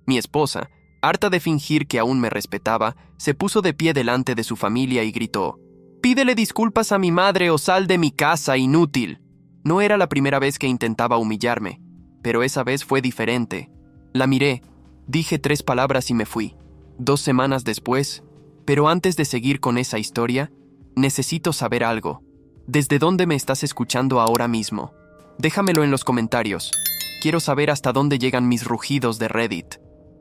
Mi esposa, harta de fingir que aún me respetaba, se puso de pie delante de su familia y gritó: «Pídele disculpas a mi madre o sal de mi casa, inútil». No era la primera vez que intentaba humillarme, pero esa vez fue diferente. La miré, dije 3 palabras y me fui. 2 semanas después, pero antes de seguir con esa historia, necesito saber algo. ¿Desde dónde me estás escuchando ahora mismo? Déjamelo en los comentarios. Quiero saber hasta dónde llegan mis rugidos de Reddit.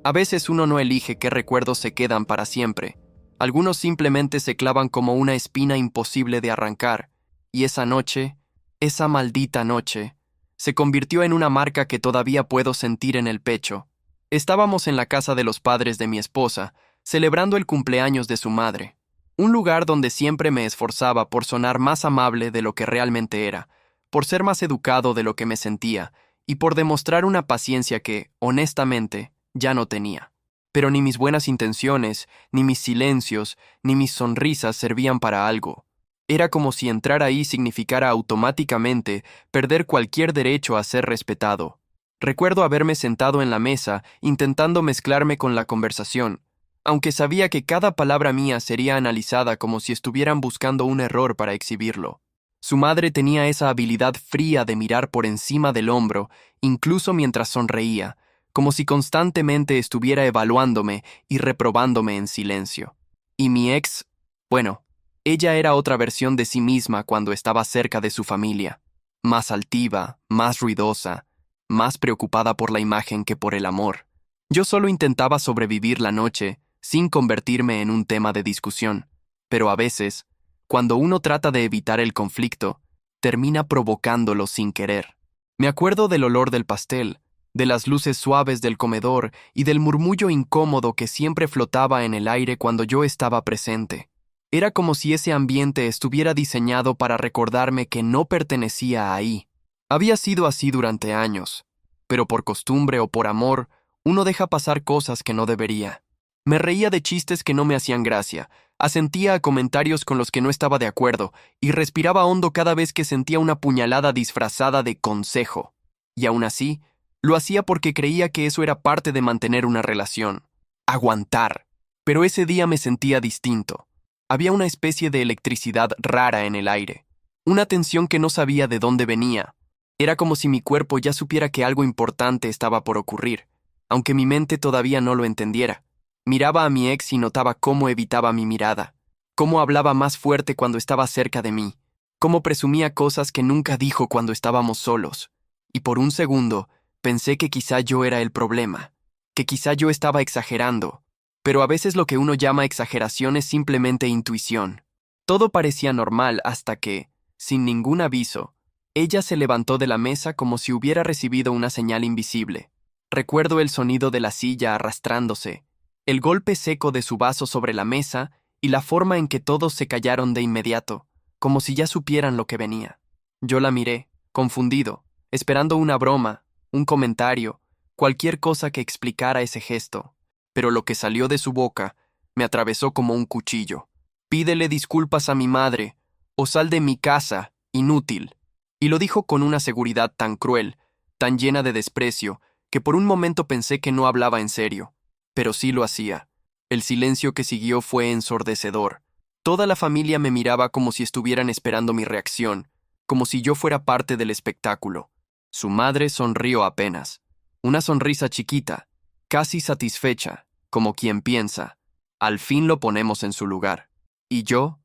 A veces uno no elige qué recuerdos se quedan para siempre. Algunos simplemente se clavan como una espina imposible de arrancar, y esa noche, esa maldita noche, se convirtió en una marca que todavía puedo sentir en el pecho. Estábamos en la casa de los padres de mi esposa, celebrando el cumpleaños de su madre. Un lugar donde siempre me esforzaba por sonar más amable de lo que realmente era, por ser más educado de lo que me sentía, y por demostrar una paciencia que, honestamente, ya no tenía. Pero ni mis buenas intenciones, ni mis silencios, ni mis sonrisas servían para algo. Era como si entrar ahí significara automáticamente perder cualquier derecho a ser respetado. Recuerdo haberme sentado en la mesa intentando mezclarme con la conversación, aunque sabía que cada palabra mía sería analizada como si estuvieran buscando un error para exhibirlo. Su madre tenía esa habilidad fría de mirar por encima del hombro, incluso mientras sonreía, como si constantemente estuviera evaluándome y reprobándome en silencio. Y mi ex, bueno, ella era otra versión de sí misma cuando estaba cerca de su familia, más altiva, más ruidosa, más preocupada por la imagen que por el amor. Yo solo intentaba sobrevivir la noche, sin convertirme en un tema de discusión, pero a veces, cuando uno trata de evitar el conflicto, termina provocándolo sin querer. Me acuerdo del olor del pastel, de las luces suaves del comedor y del murmullo incómodo que siempre flotaba en el aire cuando yo estaba presente. Era como si ese ambiente estuviera diseñado para recordarme que no pertenecía ahí. Había sido así durante años, pero por costumbre o por amor, uno deja pasar cosas que no debería. Me reía de chistes que no me hacían gracia, asentía a comentarios con los que no estaba de acuerdo y respiraba hondo cada vez que sentía una puñalada disfrazada de consejo. Y aún así, lo hacía porque creía que eso era parte de mantener una relación. Aguantar. Pero ese día me sentía distinto. Había una especie de electricidad rara en el aire. Una tensión que no sabía de dónde venía. Era como si mi cuerpo ya supiera que algo importante estaba por ocurrir, aunque mi mente todavía no lo entendiera. Miraba a mi ex y notaba cómo evitaba mi mirada, cómo hablaba más fuerte cuando estaba cerca de mí, cómo presumía cosas que nunca dijo cuando estábamos solos. Y por un segundo, pensé que quizá yo era el problema, que quizá yo estaba exagerando, pero a veces lo que uno llama exageración es simplemente intuición. Todo parecía normal hasta que, sin ningún aviso, ella se levantó de la mesa como si hubiera recibido una señal invisible. Recuerdo el sonido de la silla arrastrándose, el golpe seco de su vaso sobre la mesa y la forma en que todos se callaron de inmediato, como si ya supieran lo que venía. Yo la miré, confundido, esperando una broma, un comentario, cualquier cosa que explicara ese gesto, pero lo que salió de su boca me atravesó como un cuchillo. «Pídele disculpas a mi madre, o sal de mi casa, inútil». Y lo dijo con una seguridad tan cruel, tan llena de desprecio, que por un momento pensé que no hablaba en serio. Pero sí lo hacía. El silencio que siguió fue ensordecedor. Toda la familia me miraba como si estuvieran esperando mi reacción, como si yo fuera parte del espectáculo. Su madre sonrió apenas. Una sonrisa chiquita, casi satisfecha, como quien piensa, al fin lo ponemos en su lugar. Y yo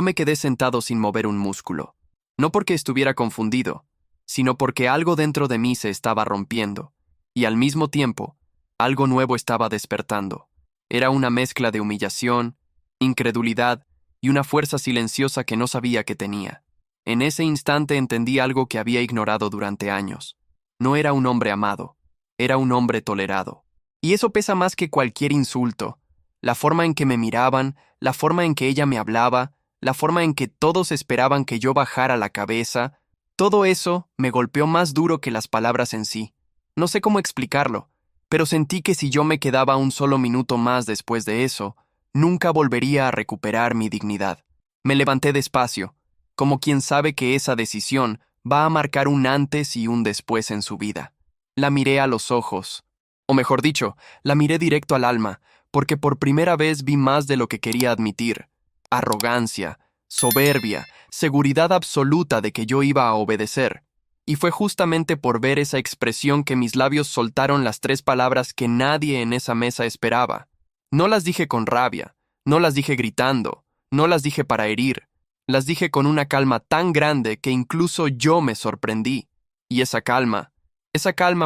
me quedé sentado sin mover un músculo. No porque estuviera confundido, sino porque algo dentro de mí se estaba rompiendo, y al mismo tiempo, algo nuevo estaba despertando. Era una mezcla de humillación, incredulidad y una fuerza silenciosa que no sabía que tenía. En ese instante entendí algo que había ignorado durante años. No era un hombre amado, era un hombre tolerado. Y eso pesa más que cualquier insulto. La forma en que me miraban, la forma en que ella me hablaba, la forma en que todos esperaban que yo bajara la cabeza, todo eso me golpeó más duro que las palabras en sí. No sé cómo explicarlo, pero sentí que si yo me quedaba un solo minuto más después de eso, nunca volvería a recuperar mi dignidad. Me levanté despacio, como quien sabe que esa decisión va a marcar un antes y un después en su vida. La miré a los ojos, O mejor dicho, la miré directo al alma, porque por primera vez vi más de lo que quería admitir. Arrogancia, soberbia, seguridad absoluta de que yo iba a obedecer. Y fue justamente por ver esa expresión que mis labios soltaron las 3 palabras que nadie en esa mesa esperaba. No las dije con rabia, no las dije gritando, no las dije para herir. Las dije con una calma tan grande que incluso yo me sorprendí. Y esa calma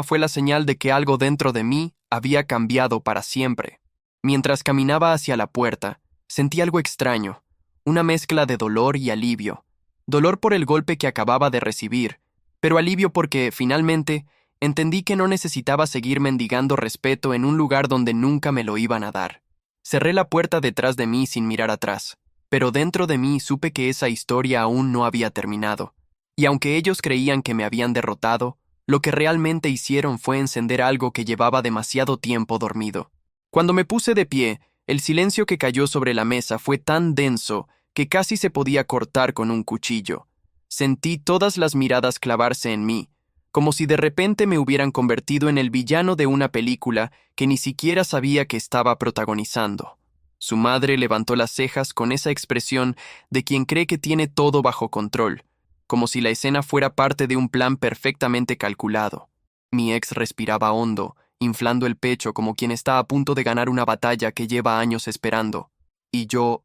fue la señal de que algo dentro de mí había cambiado para siempre. Mientras caminaba hacia la puerta, sentí algo extraño, una mezcla de dolor y alivio. Dolor por el golpe que acababa de recibir, pero alivio porque, finalmente, entendí que no necesitaba seguir mendigando respeto en un lugar donde nunca me lo iban a dar. Cerré la puerta detrás de mí sin mirar atrás, pero dentro de mí supe que esa historia aún no había terminado. Y aunque ellos creían que me habían derrotado, lo que realmente hicieron fue encender algo que llevaba demasiado tiempo dormido. Cuando me puse de pie, el silencio que cayó sobre la mesa fue tan denso que casi se podía cortar con un cuchillo. Sentí todas las miradas clavarse en mí, como si de repente me hubieran convertido en el villano de una película que ni siquiera sabía que estaba protagonizando. Su madre levantó las cejas con esa expresión de quien cree que tiene todo bajo control, como si la escena fuera parte de un plan perfectamente calculado. Mi ex respiraba hondo, inflando el pecho como quien está a punto de ganar una batalla que lleva años esperando. Y yo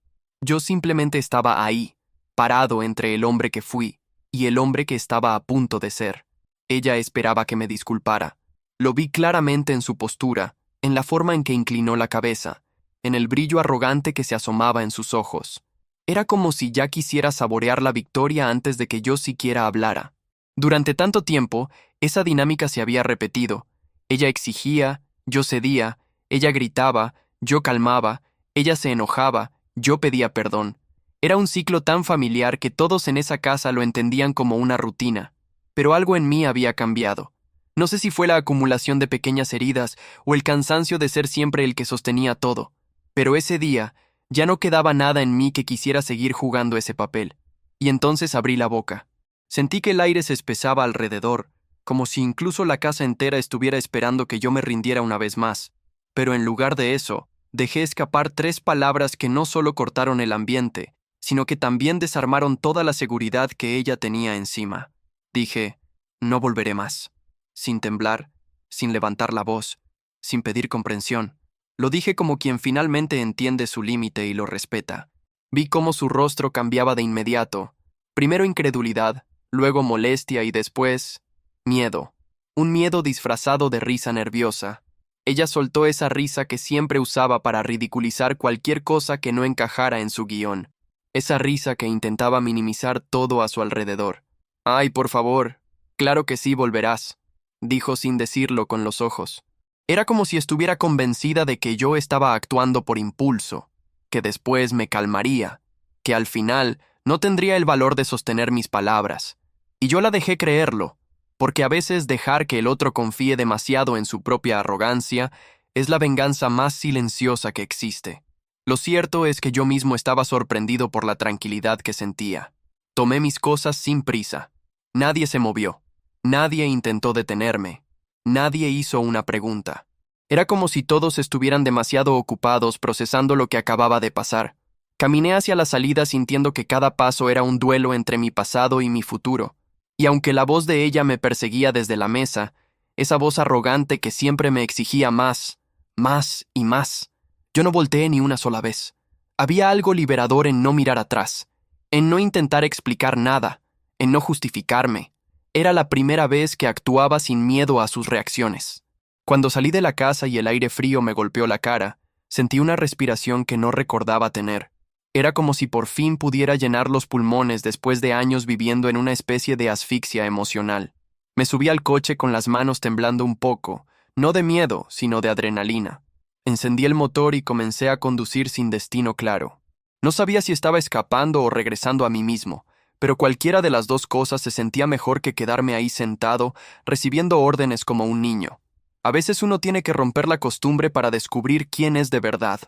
simplemente estaba ahí, parado entre el hombre que fui y el hombre que estaba a punto de ser. Ella esperaba que me disculpara. Lo vi claramente en su postura, en la forma en que inclinó la cabeza, en el brillo arrogante que se asomaba en sus ojos. Era como si ya quisiera saborear la victoria antes de que yo siquiera hablara. Durante tanto tiempo, esa dinámica se había repetido. Ella exigía, yo cedía, ella gritaba, yo calmaba, ella se enojaba, yo pedía perdón. Era un ciclo tan familiar que todos en esa casa lo entendían como una rutina. Pero algo en mí había cambiado. No sé si fue la acumulación de pequeñas heridas o el cansancio de ser siempre el que sostenía todo. Pero ese día, ya no quedaba nada en mí que quisiera seguir jugando ese papel. Y entonces abrí la boca. Sentí que el aire se espesaba alrededor, como si incluso la casa entera estuviera esperando que yo me rindiera una vez más. Pero en lugar de eso, dejé escapar 3 palabras que no solo cortaron el ambiente, sino que también desarmaron toda la seguridad que ella tenía encima. Dije, no volveré más. Sin temblar, sin levantar la voz, sin pedir comprensión. Lo dije como quien finalmente entiende su límite y lo respeta. Vi cómo su rostro cambiaba de inmediato. Primero incredulidad, luego molestia y después miedo. Un miedo disfrazado de risa nerviosa. Ella soltó esa risa que siempre usaba para ridiculizar cualquier cosa que no encajara en su guión. Esa risa que intentaba minimizar todo a su alrededor. «Ay, por favor, claro que sí volverás», dijo sin decirlo con los ojos. Era como si estuviera convencida de que yo estaba actuando por impulso, que después me calmaría, que al final no tendría el valor de sostener mis palabras. Y yo la dejé creerlo, porque a veces dejar que el otro confíe demasiado en su propia arrogancia es la venganza más silenciosa que existe. Lo cierto es que yo mismo estaba sorprendido por la tranquilidad que sentía. Tomé mis cosas sin prisa. Nadie se movió. Nadie intentó detenerme. Nadie hizo una pregunta. Era como si todos estuvieran demasiado ocupados procesando lo que acababa de pasar. Caminé hacia la salida sintiendo que cada paso era un duelo entre mi pasado y mi futuro. Y aunque la voz de ella me perseguía desde la mesa, esa voz arrogante que siempre me exigía más, más y más, yo no volteé ni una sola vez. Había algo liberador en no mirar atrás, en no intentar explicar nada, en no justificarme. Era la primera vez que actuaba sin miedo a sus reacciones. Cuando salí de la casa y el aire frío me golpeó la cara, sentí una respiración que no recordaba tener. Era como si por fin pudiera llenar los pulmones después de años viviendo en una especie de asfixia emocional. Me subí al coche con las manos temblando un poco, no de miedo, sino de adrenalina. Encendí el motor y comencé a conducir sin destino claro. No sabía si estaba escapando o regresando a mí mismo, pero cualquiera de las dos cosas se sentía mejor que quedarme ahí sentado, recibiendo órdenes como un niño. A veces uno tiene que romper la costumbre para descubrir quién es de verdad.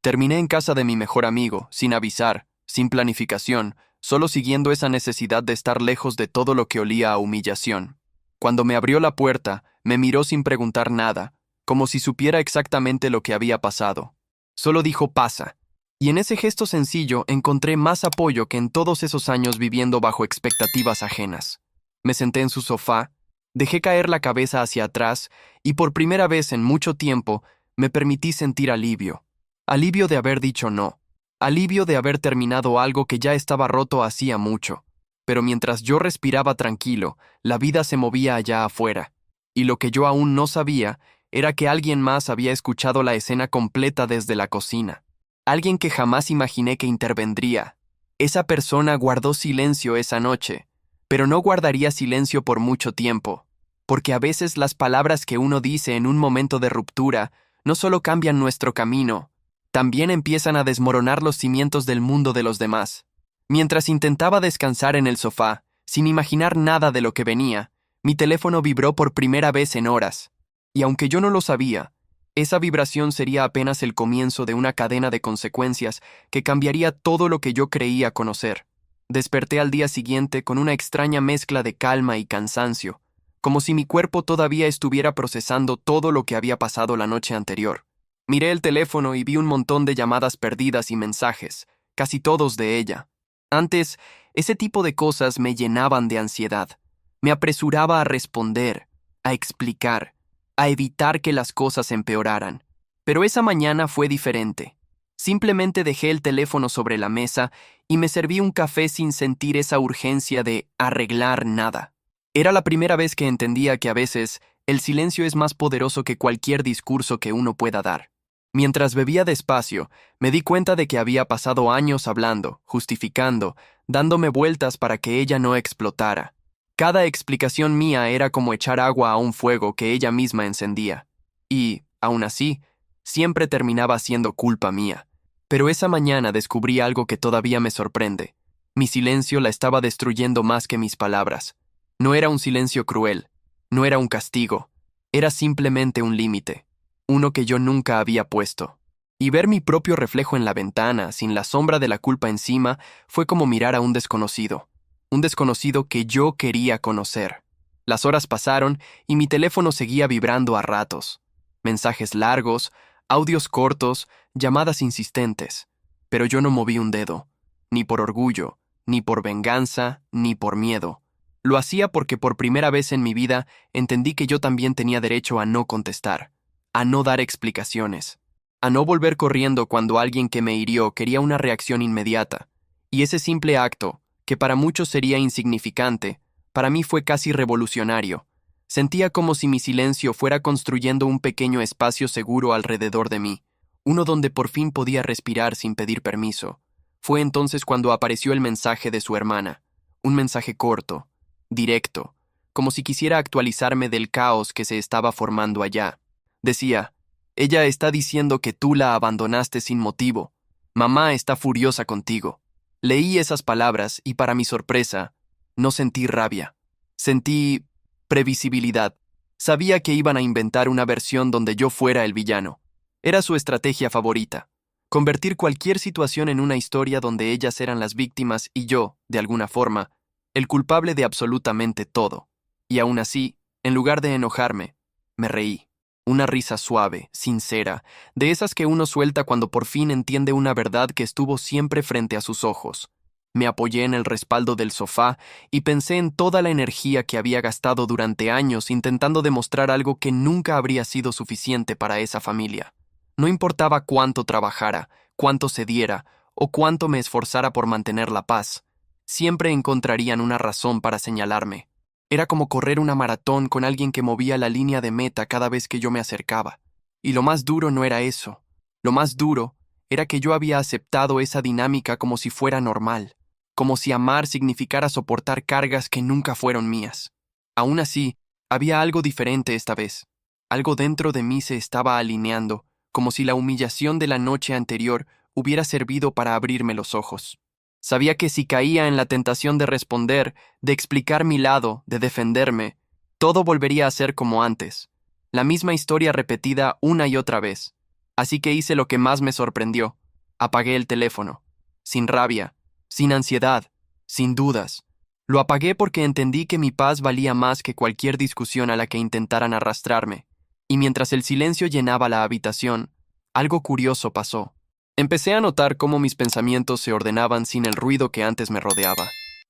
Terminé en casa de mi mejor amigo, sin avisar, sin planificación, solo siguiendo esa necesidad de estar lejos de todo lo que olía a humillación. Cuando me abrió la puerta, me miró sin preguntar nada, como si supiera exactamente lo que había pasado. Solo dijo pasa, y en ese gesto sencillo encontré más apoyo que en todos esos años viviendo bajo expectativas ajenas. Me senté en su sofá, dejé caer la cabeza hacia atrás y por primera vez en mucho tiempo me permití sentir alivio. Alivio de haber dicho no. Alivio de haber terminado algo que ya estaba roto hacía mucho. Pero mientras yo respiraba tranquilo, la vida se movía allá afuera. Y lo que yo aún no sabía era que alguien más había escuchado la escena completa desde la cocina. Alguien que jamás imaginé que intervendría. Esa persona guardó silencio esa noche, pero no guardaría silencio por mucho tiempo, porque a veces las palabras que uno dice en un momento de ruptura no solo cambian nuestro camino, también empiezan a desmoronar los cimientos del mundo de los demás. Mientras intentaba descansar en el sofá, sin imaginar nada de lo que venía, mi teléfono vibró por primera vez en horas. Y aunque yo no lo sabía, esa vibración sería apenas el comienzo de una cadena de consecuencias que cambiaría todo lo que yo creía conocer. Desperté al día siguiente con una extraña mezcla de calma y cansancio, como si mi cuerpo todavía estuviera procesando todo lo que había pasado la noche anterior. Miré el teléfono y vi un montón de llamadas perdidas y mensajes, casi todos de ella. Antes, ese tipo de cosas me llenaban de ansiedad. Me apresuraba a responder, a explicar, a evitar que las cosas empeoraran. Pero esa mañana fue diferente. Simplemente dejé el teléfono sobre la mesa y me serví un café sin sentir esa urgencia de arreglar nada. Era la primera vez que entendía que a veces el silencio es más poderoso que cualquier discurso que uno pueda dar. Mientras bebía despacio, me di cuenta de que había pasado años hablando, justificando, dándome vueltas para que ella no explotara. Cada explicación mía era como echar agua a un fuego que ella misma encendía. Y, aún así, siempre terminaba siendo culpa mía. Pero esa mañana descubrí algo que todavía me sorprende. Mi silencio la estaba destruyendo más que mis palabras. No era un silencio cruel, no era un castigo, era simplemente un límite, uno que yo nunca había puesto. Y ver mi propio reflejo en la ventana, sin la sombra de la culpa encima, fue como mirar a un desconocido que yo quería conocer. Las horas pasaron y mi teléfono seguía vibrando a ratos. Mensajes largos, audios cortos, llamadas insistentes. Pero yo no moví un dedo, ni por orgullo, ni por venganza, ni por miedo. Lo hacía porque por primera vez en mi vida entendí que yo también tenía derecho a no contestar, a no dar explicaciones, a no volver corriendo cuando alguien que me hirió quería una reacción inmediata. Y ese simple acto, que para muchos sería insignificante, para mí fue casi revolucionario. Sentía como si mi silencio fuera construyendo un pequeño espacio seguro alrededor de mí, uno donde por fin podía respirar sin pedir permiso. Fue entonces cuando apareció el mensaje de su hermana, un mensaje corto, directo, como si quisiera actualizarme del caos que se estaba formando allá. Decía, ella está diciendo que tú la abandonaste sin motivo. Mamá está furiosa contigo. Leí esas palabras y para mi sorpresa, no sentí rabia. Sentí previsibilidad. Sabía que iban a inventar una versión donde yo fuera el villano. Era su estrategia favorita. Convertir cualquier situación en una historia donde ellas eran las víctimas y yo, de alguna forma, el culpable de absolutamente todo. Y aún así, en lugar de enojarme, me reí. Una risa suave, sincera, de esas que uno suelta cuando por fin entiende una verdad que estuvo siempre frente a sus ojos. Me apoyé en el respaldo del sofá y pensé en toda la energía que había gastado durante años intentando demostrar algo que nunca habría sido suficiente para esa familia. No importaba cuánto trabajara, cuánto cediera o cuánto me esforzara por mantener la paz, siempre encontrarían una razón para señalarme. Era como correr una maratón con alguien que movía la línea de meta cada vez que yo me acercaba. Y lo más duro no era eso. Lo más duro era que yo había aceptado esa dinámica como si fuera normal, como si amar significara soportar cargas que nunca fueron mías. Aún así, había algo diferente esta vez. Algo dentro de mí se estaba alineando, como si la humillación de la noche anterior hubiera servido para abrirme los ojos. Sabía que si caía en la tentación de responder, de explicar mi lado, de defenderme, todo volvería a ser como antes, la misma historia repetida una y otra vez. Así que hice lo que más me sorprendió. Apagué el teléfono, sin rabia, sin ansiedad, sin dudas. Lo apagué porque entendí que mi paz valía más que cualquier discusión a la que intentaran arrastrarme. y mientras el silencio llenaba la habitación, algo curioso pasó. Empecé a notar cómo mis pensamientos se ordenaban sin el ruido que antes me rodeaba.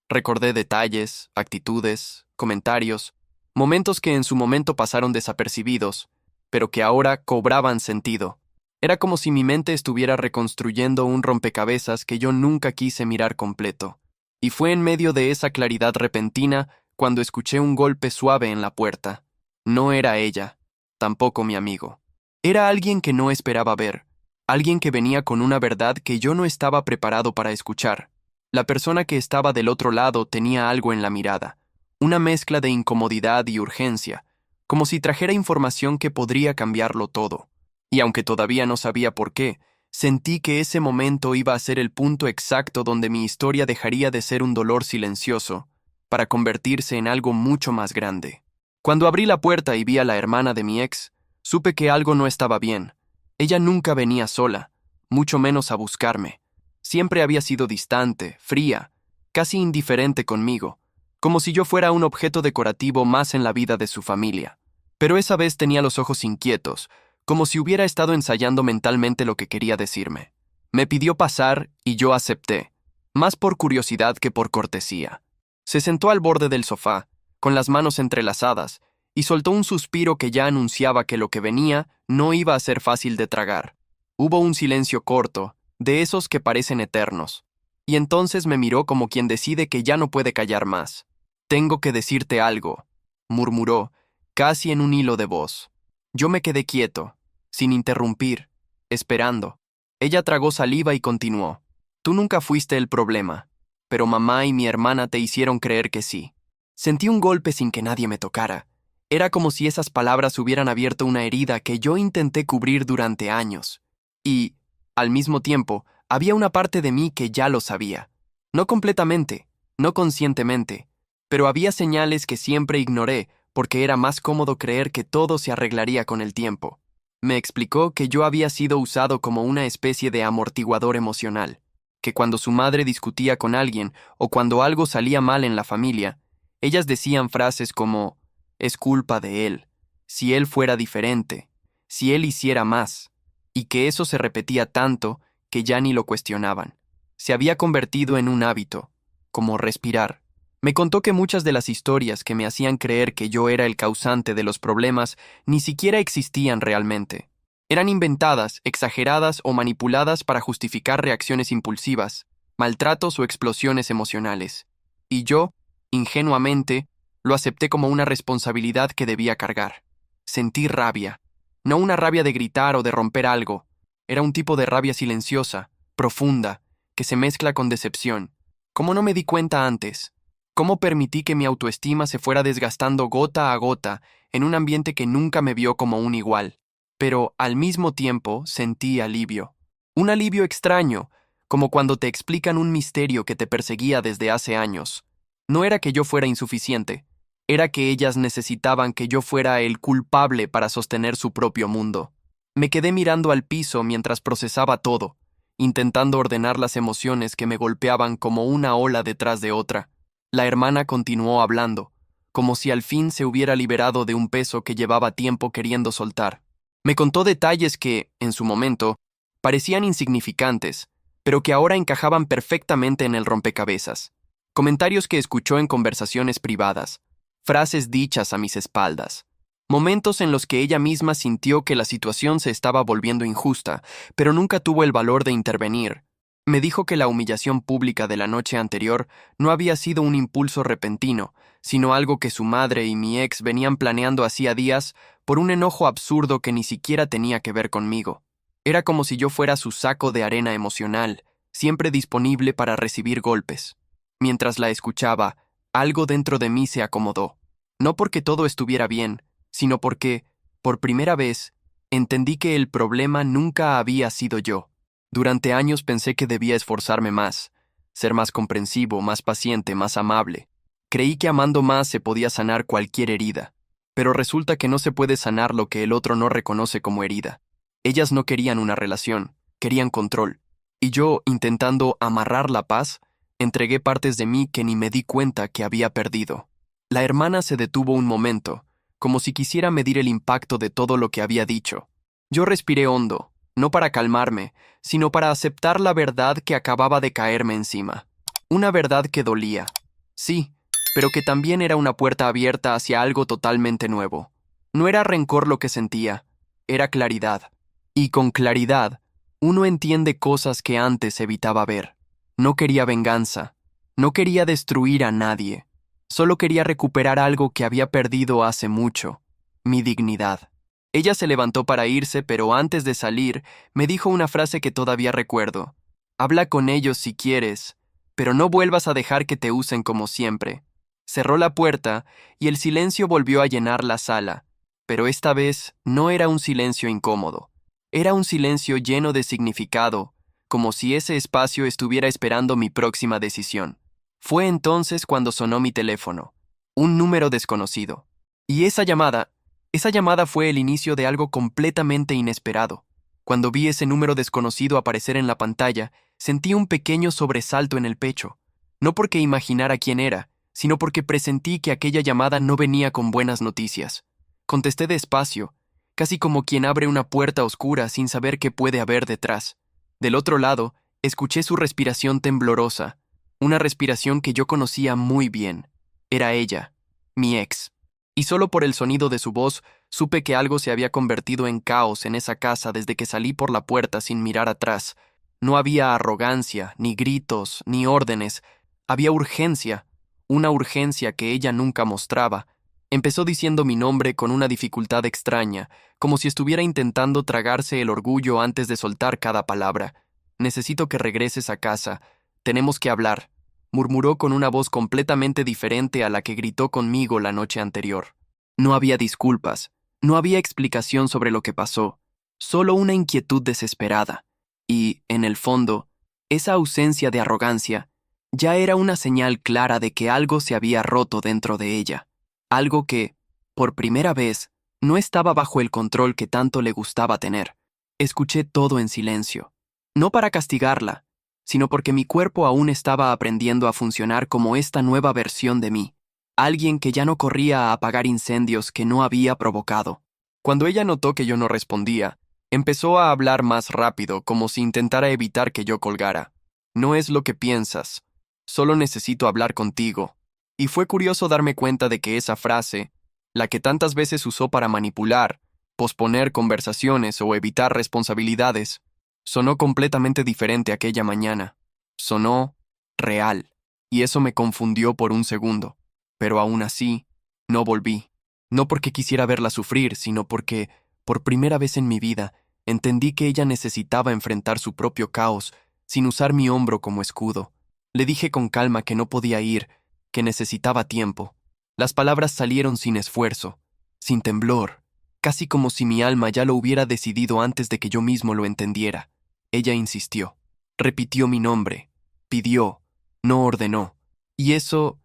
Recordé detalles, actitudes, comentarios, momentos que en su momento pasaron desapercibidos, pero que ahora cobraban sentido. Era como si mi mente estuviera reconstruyendo un rompecabezas que yo nunca quise mirar completo. Y fue en medio de esa claridad repentina cuando escuché un golpe suave en la puerta. No era ella, tampoco mi amigo. Era alguien que no esperaba ver, alguien que venía con una verdad que yo no estaba preparado para escuchar. La persona que estaba del otro lado tenía algo en la mirada, una mezcla de incomodidad y urgencia, como si trajera información que podría cambiarlo todo. Y aunque todavía no sabía por qué, sentí que ese momento iba a ser el punto exacto donde mi historia dejaría de ser un dolor silencioso, para convertirse en algo mucho más grande. Cuando abrí la puerta y vi a la hermana de mi ex, supe que algo no estaba bien. Ella nunca venía sola, mucho menos a buscarme. Siempre había sido distante, fría, casi indiferente conmigo, como si yo fuera un objeto decorativo más en la vida de su familia. Pero esa vez tenía los ojos inquietos, como si hubiera estado ensayando mentalmente lo que quería decirme. Me pidió pasar y yo acepté, más por curiosidad que por cortesía. Se sentó al borde del sofá, con las manos entrelazadas, y soltó un suspiro que ya anunciaba que lo que venía no iba a ser fácil de tragar. Hubo un silencio corto, de esos que parecen eternos, y entonces me miró como quien decide que ya no puede callar más. «Tengo que decirte algo», murmuró, casi en un hilo de voz. Yo me quedé quieto, sin interrumpir, esperando. Ella tragó saliva y continuó. «Tú nunca fuiste el problema, pero mamá y mi hermana te hicieron creer que sí». Sentí un golpe sin que nadie me tocara. Era como si esas palabras hubieran abierto una herida que yo intenté cubrir durante años. Y, al mismo tiempo, había una parte de mí que ya lo sabía. No completamente, no conscientemente, pero había señales que siempre ignoré porque era más cómodo creer que todo se arreglaría con el tiempo. Me explicó que yo había sido usado como una especie de amortiguador emocional, que cuando su madre discutía con alguien o cuando algo salía mal en la familia, ellas decían frases como «es culpa de él», «si él fuera diferente», «si él hiciera más», y que eso se repetía tanto que ya ni lo cuestionaban. Se había convertido en un hábito, como respirar. Me contó que muchas de las historias que me hacían creer que yo era el causante de los problemas ni siquiera existían realmente. Eran inventadas, exageradas o manipuladas para justificar reacciones impulsivas, maltratos o explosiones emocionales. Y yo, ingenuamente, lo acepté como una responsabilidad que debía cargar. Sentí rabia. No una rabia de gritar o de romper algo. Era un tipo de rabia silenciosa, profunda, que se mezcla con decepción. ¿Cómo no me di cuenta antes? ¿Cómo permití que mi autoestima se fuera desgastando gota a gota en un ambiente que nunca me vio como un igual? Pero, al mismo tiempo, sentí alivio. Un alivio extraño, como cuando te explican un misterio que te perseguía desde hace años. No era que yo fuera insuficiente, era que ellas necesitaban que yo fuera el culpable para sostener su propio mundo. Me quedé mirando al piso mientras procesaba todo, intentando ordenar las emociones que me golpeaban como una ola detrás de otra. La hermana continuó hablando, como si al fin se hubiera liberado de un peso que llevaba tiempo queriendo soltar. Me contó detalles que, en su momento, parecían insignificantes, pero que ahora encajaban perfectamente en el rompecabezas. Comentarios que escuchó en conversaciones privadas, frases dichas a mis espaldas, momentos en los que ella misma sintió que la situación se estaba volviendo injusta, pero nunca tuvo el valor de intervenir. Me dijo que la humillación pública de la noche anterior no había sido un impulso repentino, sino algo que su madre y mi ex venían planeando hacía días por un enojo absurdo que ni siquiera tenía que ver conmigo. Era como si yo fuera su saco de arena emocional, siempre disponible para recibir golpes. Mientras la escuchaba, algo dentro de mí se acomodó. No porque todo estuviera bien, sino porque, por primera vez, entendí que el problema nunca había sido yo. Durante años pensé que debía esforzarme más, ser más comprensivo, más paciente, más amable. Creí que amando más se podía sanar cualquier herida, pero resulta que no se puede sanar lo que el otro no reconoce como herida. Ellas no querían una relación, querían control. Y yo, intentando amarrar la paz, entregué partes de mí que ni me di cuenta que había perdido. La hermana se detuvo un momento, como si quisiera medir el impacto de todo lo que había dicho. Yo respiré hondo, no para calmarme, sino para aceptar la verdad que acababa de caerme encima. Una verdad que dolía, sí, pero que también era una puerta abierta hacia algo totalmente nuevo. No era rencor lo que sentía, era claridad. Y con claridad, uno entiende cosas que antes evitaba ver. No quería venganza, no quería destruir a nadie, solo quería recuperar algo que había perdido hace mucho, mi dignidad. Ella se levantó para irse, pero antes de salir, me dijo una frase que todavía recuerdo. Habla con ellos si quieres, pero no vuelvas a dejar que te usen como siempre. Cerró la puerta y el silencio volvió a llenar la sala, pero esta vez no era un silencio incómodo. Era un silencio lleno de significado, como si ese espacio estuviera esperando mi próxima decisión. Fue entonces cuando sonó mi teléfono, un número desconocido. Y esa llamada fue el inicio de algo completamente inesperado. Cuando vi ese número desconocido aparecer en la pantalla, sentí un pequeño sobresalto en el pecho. No porque imaginara quién era, sino porque presentí que aquella llamada no venía con buenas noticias. Contesté despacio, casi como quien abre una puerta oscura sin saber qué puede haber detrás. Del otro lado, escuché su respiración temblorosa, una respiración que yo conocía muy bien. Era ella, mi ex. Y solo por el sonido de su voz supe que algo se había convertido en caos en esa casa desde que salí por la puerta sin mirar atrás. No había arrogancia, ni gritos, ni órdenes. Había urgencia, una urgencia que ella nunca mostraba. Empezó diciendo mi nombre con una dificultad extraña, como si estuviera intentando tragarse el orgullo antes de soltar cada palabra. Necesito que regreses a casa. Tenemos que hablar, murmuró con una voz completamente diferente a la que gritó conmigo la noche anterior. No había disculpas, no había explicación sobre lo que pasó, solo una inquietud desesperada. Y, en el fondo, esa ausencia de arrogancia ya era una señal clara de que algo se había roto dentro de ella. Algo que, por primera vez, no estaba bajo el control que tanto le gustaba tener. Escuché todo en silencio. No para castigarla, sino porque mi cuerpo aún estaba aprendiendo a funcionar como esta nueva versión de mí, alguien que ya no corría a apagar incendios que no había provocado. Cuando ella notó que yo no respondía, empezó a hablar más rápido, como si intentara evitar que yo colgara. No es lo que piensas, solo necesito hablar contigo. Y fue curioso darme cuenta de que esa frase, la que tantas veces usó para manipular, posponer conversaciones o evitar responsabilidades, sonó completamente diferente aquella mañana. Sonó real, y eso me confundió por un segundo. Pero aún así, no volví. No porque quisiera verla sufrir, sino porque, por primera vez en mi vida, entendí que ella necesitaba enfrentar su propio caos sin usar mi hombro como escudo. Le dije con calma que no podía ir, que necesitaba tiempo. Las palabras salieron sin esfuerzo, sin temblor, casi como si mi alma ya lo hubiera decidido antes de que yo mismo lo entendiera. Ella insistió, repitió mi nombre, pidió, no ordenó. Y eso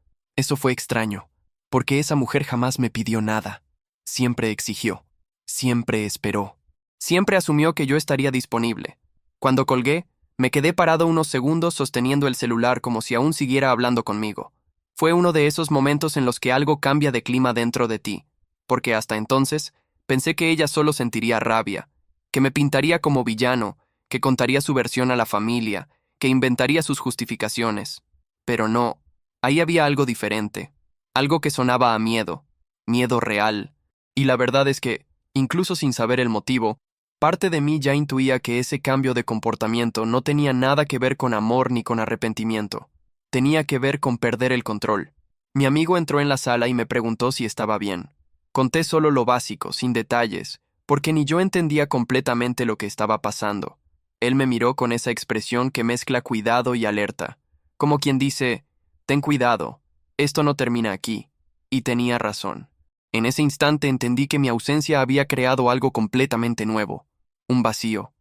fue extraño, porque esa mujer jamás me pidió nada. Siempre exigió, siempre esperó, siempre asumió que yo estaría disponible. Cuando colgué, me quedé parado unos segundos sosteniendo el celular como si aún siguiera hablando conmigo. Fue uno de esos momentos en los que algo cambia de clima dentro de ti, porque hasta entonces pensé que ella solo sentiría rabia, que me pintaría como villano, que contaría su versión a la familia, que inventaría sus justificaciones. Pero no, ahí había algo diferente, algo que sonaba a miedo, miedo real. Y la verdad es que, incluso sin saber el motivo, parte de mí ya intuía que ese cambio de comportamiento no tenía nada que ver con amor ni con arrepentimiento. Tenía que ver con perder el control. Mi amigo entró en la sala y me preguntó si estaba bien. Conté solo lo básico, sin detalles, porque ni yo entendía completamente lo que estaba pasando. Él me miró con esa expresión que mezcla cuidado y alerta, como quien dice, ten cuidado, esto no termina aquí. Y tenía razón. En ese instante entendí que mi ausencia había creado algo completamente nuevo, un vacío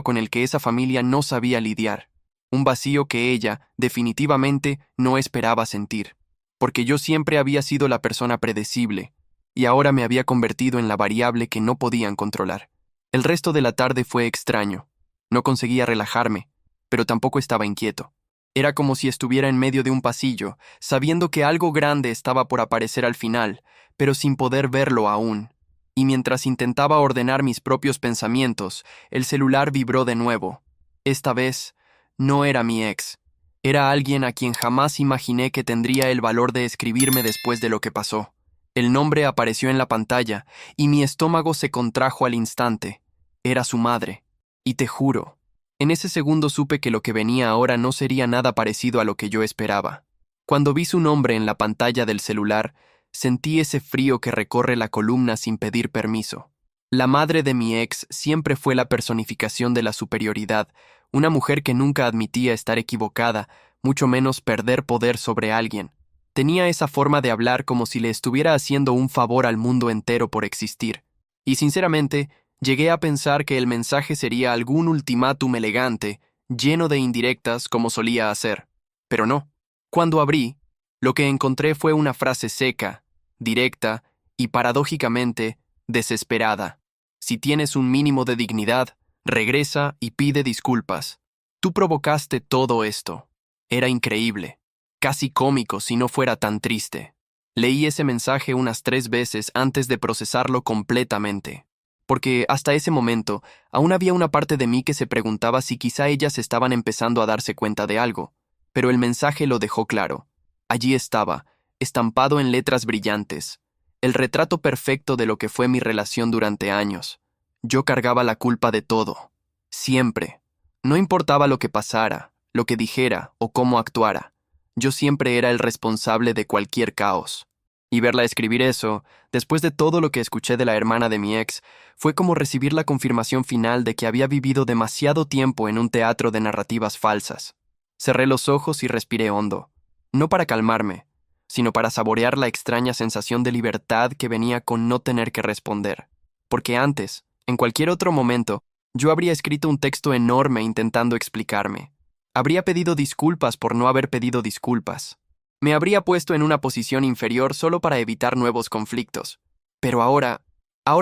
con el que esa familia no sabía lidiar. Un vacío que ella, definitivamente, no esperaba sentir, porque yo siempre había sido la persona predecible, y ahora me había convertido en la variable que no podían controlar. El resto de la tarde fue extraño. No conseguía relajarme, pero tampoco estaba inquieto. Era como si estuviera en medio de un pasillo, sabiendo que algo grande estaba por aparecer al final, pero sin poder verlo aún. Y mientras intentaba ordenar mis propios pensamientos, el celular vibró de nuevo. Esta vez, no era mi ex. Era alguien a quien jamás imaginé que tendría el valor de escribirme después de lo que pasó. El nombre apareció en la pantalla, y mi estómago se contrajo al instante. Era su madre. Y te juro, en ese segundo supe que lo que venía ahora no sería nada parecido a lo que yo esperaba. Cuando vi su nombre en la pantalla del celular, sentí ese frío que recorre la columna sin pedir permiso. La madre de mi ex siempre fue la personificación de la superioridad, una mujer que nunca admitía estar equivocada, mucho menos perder poder sobre alguien. Tenía esa forma de hablar como si le estuviera haciendo un favor al mundo entero por existir. Y sinceramente, llegué a pensar que el mensaje sería algún ultimátum elegante, lleno de indirectas como solía hacer. Pero no. Cuando abrí, lo que encontré fue una frase seca, directa y, paradójicamente, desesperada. Si tienes un mínimo de dignidad, regresa y pide disculpas. Tú provocaste todo esto. Era increíble, casi cómico si no fuera tan triste. Leí ese mensaje unas 3 veces antes de procesarlo completamente. Porque hasta ese momento, aún había una parte de mí que se preguntaba si quizá ellas estaban empezando a darse cuenta de algo. Pero el mensaje lo dejó claro. Allí estaba, estampado en letras brillantes, el retrato perfecto de lo que fue mi relación durante años. Yo cargaba la culpa de todo, siempre. No importaba lo que pasara, lo que dijera o cómo actuara. Yo siempre era el responsable de cualquier caos. Y verla escribir eso, después de todo lo que escuché de la hermana de mi ex, fue como recibir la confirmación final de que había vivido demasiado tiempo en un teatro de narrativas falsas. Cerré los ojos y respiré hondo, no para calmarme, sino para saborear la extraña sensación de libertad que venía con no tener que responder. Porque antes, en cualquier otro momento, yo habría escrito un texto enorme intentando explicarme. Habría pedido disculpas por no haber pedido disculpas. Me habría puesto en una posición inferior solo para evitar nuevos conflictos. Pero ahora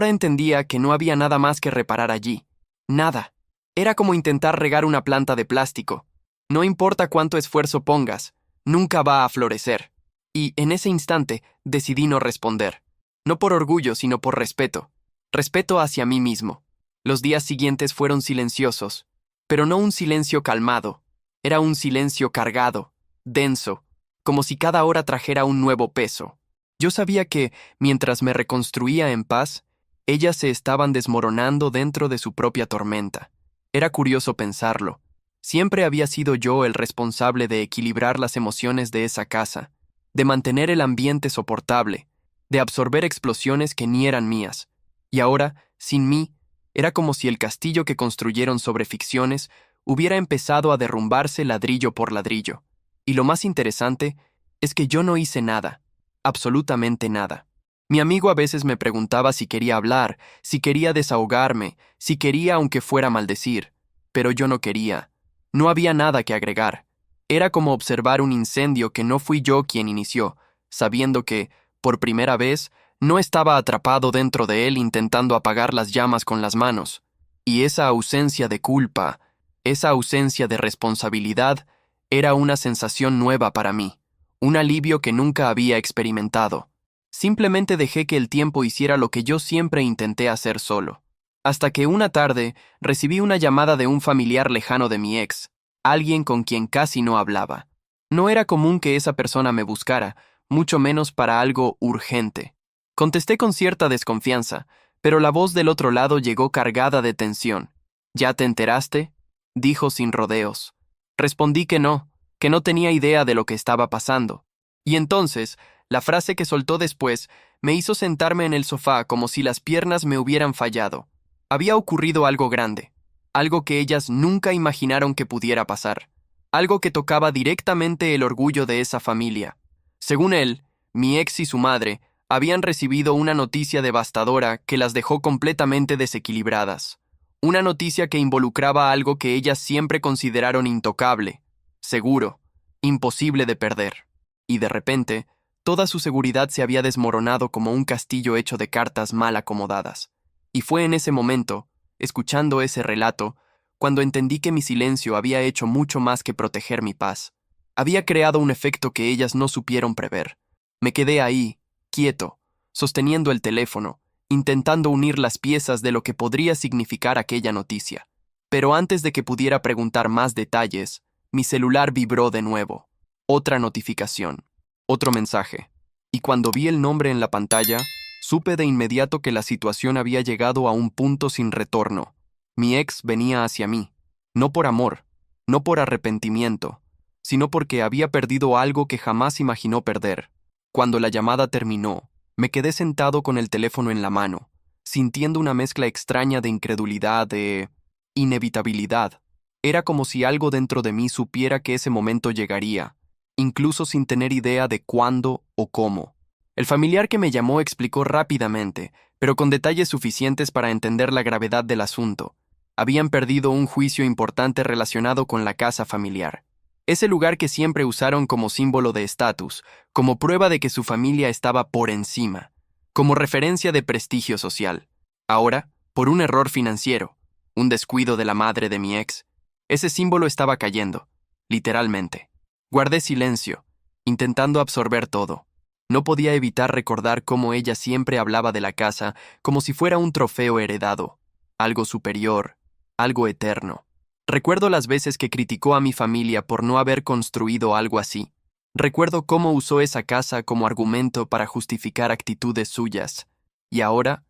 entendía que no había nada más que reparar allí. Nada. Era como intentar regar una planta de plástico. No importa cuánto esfuerzo pongas, nunca va a florecer. Y en ese instante decidí no responder. No por orgullo, sino por respeto. Respeto hacia mí mismo. Los días siguientes fueron silenciosos, pero no un silencio calmado. Era un silencio cargado, denso, como si cada hora trajera un nuevo peso. Yo sabía que, mientras me reconstruía en paz, ellas se estaban desmoronando dentro de su propia tormenta. Era curioso pensarlo. Siempre había sido yo el responsable de equilibrar las emociones de esa casa, de mantener el ambiente soportable, de absorber explosiones que ni eran mías. Y ahora, sin mí, era como si el castillo que construyeron sobre ficciones hubiera empezado a derrumbarse ladrillo por ladrillo. Y lo más interesante es que yo no hice nada, absolutamente nada. Mi amigo a veces me preguntaba si quería hablar, si quería desahogarme, si quería aunque fuera maldecir, pero yo no quería. No había nada que agregar. Era como observar un incendio que no fui yo quien inició, sabiendo que, por primera vez, no estaba atrapado dentro de él intentando apagar las llamas con las manos. Y esa ausencia de culpa, esa ausencia de responsabilidad, era una sensación nueva para mí, un alivio que nunca había experimentado. Simplemente dejé que el tiempo hiciera lo que yo siempre intenté hacer solo. Hasta que una tarde recibí una llamada de un familiar lejano de mi ex, alguien con quien casi no hablaba. No era común que esa persona me buscara, mucho menos para algo urgente. Contesté con cierta desconfianza, pero la voz del otro lado llegó cargada de tensión. ¿Ya te enteraste?, dijo sin rodeos. Respondí que no tenía idea de lo que estaba pasando. Y entonces, la frase que soltó después me hizo sentarme en el sofá como si las piernas me hubieran fallado. Había ocurrido algo grande, algo que ellas nunca imaginaron que pudiera pasar, algo que tocaba directamente el orgullo de esa familia. Según él, mi ex y su madre habían recibido una noticia devastadora que las dejó completamente desequilibradas. Una noticia que involucraba algo que ellas siempre consideraron intocable, seguro, imposible de perder. Y de repente, toda su seguridad se había desmoronado como un castillo hecho de cartas mal acomodadas. Y fue en ese momento, escuchando ese relato, cuando entendí que mi silencio había hecho mucho más que proteger mi paz. Había creado un efecto que ellas no supieron prever. Me quedé ahí, quieto, sosteniendo el teléfono, intentando unir las piezas de lo que podría significar aquella noticia. Pero antes de que pudiera preguntar más detalles, mi celular vibró de nuevo. Otra notificación, otro mensaje. Y cuando vi el nombre en la pantalla, supe de inmediato que la situación había llegado a un punto sin retorno. Mi ex venía hacia mí, no por amor, no por arrepentimiento, sino porque había perdido algo que jamás imaginó perder. Cuando la llamada terminó, me quedé sentado con el teléfono en la mano, sintiendo una mezcla extraña de incredulidad, de inevitabilidad. Era como si algo dentro de mí supiera que ese momento llegaría, incluso sin tener idea de cuándo o cómo. El familiar que me llamó explicó rápidamente, pero con detalles suficientes para entender la gravedad del asunto. Habían perdido un juicio importante relacionado con la casa familiar. Ese lugar que siempre usaron como símbolo de estatus, como prueba de que su familia estaba por encima, como referencia de prestigio social. Ahora, por un error financiero, un descuido de la madre de mi ex, ese símbolo estaba cayendo, literalmente. Guardé silencio, intentando absorber todo. No podía evitar recordar cómo ella siempre hablaba de la casa como si fuera un trofeo heredado, algo superior, algo eterno. Recuerdo las veces que criticó a mi familia por no haber construido algo así. Recuerdo cómo usó esa casa como argumento para justificar actitudes suyas. Y ahora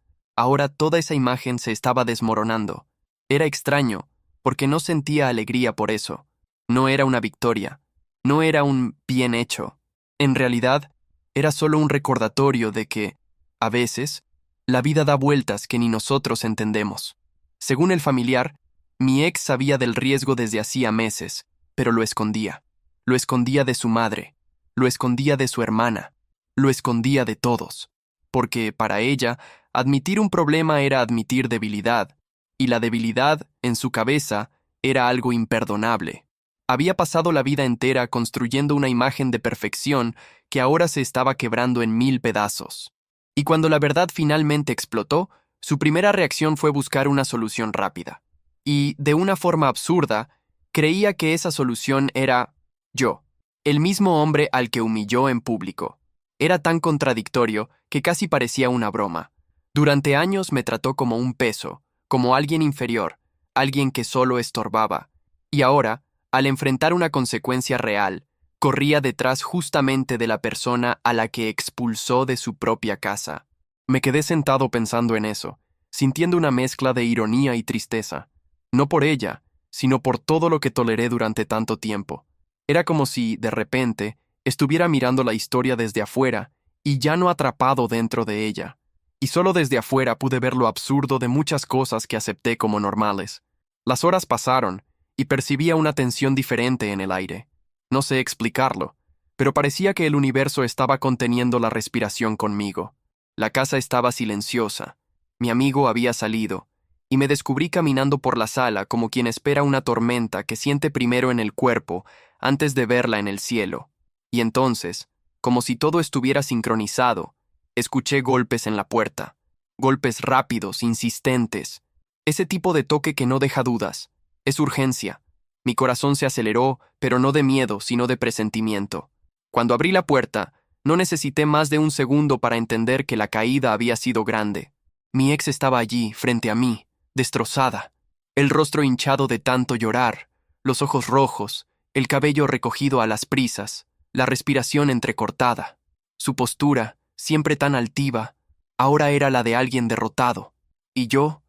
toda esa imagen se estaba desmoronando. Era extraño, porque no sentía alegría por eso. No era una victoria. No era un bien hecho. En realidad, era solo un recordatorio de que, a veces, la vida da vueltas que ni nosotros entendemos. Según el familiar, mi ex sabía del riesgo desde hacía meses, pero lo escondía. Lo escondía de su madre, lo escondía de su hermana, lo escondía de todos. Porque, para ella, admitir un problema era admitir debilidad, y la debilidad, en su cabeza, era algo imperdonable. Había pasado la vida entera construyendo una imagen de perfección que ahora se estaba quebrando en 1000 pedazos. Y cuando la verdad finalmente explotó, su primera reacción fue buscar una solución rápida. Y, de una forma absurda, creía que esa solución era yo, el mismo hombre al que humilló en público. Era tan contradictorio que casi parecía una broma. Durante años me trató como un peso, como alguien inferior, alguien que solo estorbaba. Y ahora, al enfrentar una consecuencia real, corría detrás justamente de la persona a la que expulsó de su propia casa. Me quedé sentado pensando en eso, sintiendo una mezcla de ironía y tristeza. No por ella, sino por todo lo que toleré durante tanto tiempo. Era como si, de repente, estuviera mirando la historia desde afuera y ya no atrapado dentro de ella. Y solo desde afuera pude ver lo absurdo de muchas cosas que acepté como normales. Las horas pasaron, y percibía una tensión diferente en el aire. No sé explicarlo, pero parecía que el universo estaba conteniendo la respiración conmigo. La casa estaba silenciosa. Mi amigo había salido, y me descubrí caminando por la sala como quien espera una tormenta que siente primero en el cuerpo antes de verla en el cielo. Y entonces, como si todo estuviera sincronizado, escuché golpes en la puerta. Golpes rápidos, insistentes. Ese tipo de toque que no deja dudas. Es urgencia. Mi corazón se aceleró, pero no de miedo, sino de presentimiento. Cuando abrí la puerta, no necesité más de un segundo para entender que la caída había sido grande. Mi ex estaba allí, frente a mí, destrozada, el rostro hinchado de tanto llorar, los ojos rojos, el cabello recogido a las prisas, la respiración entrecortada. Su postura, siempre tan altiva, ahora era la de alguien derrotado. Y yo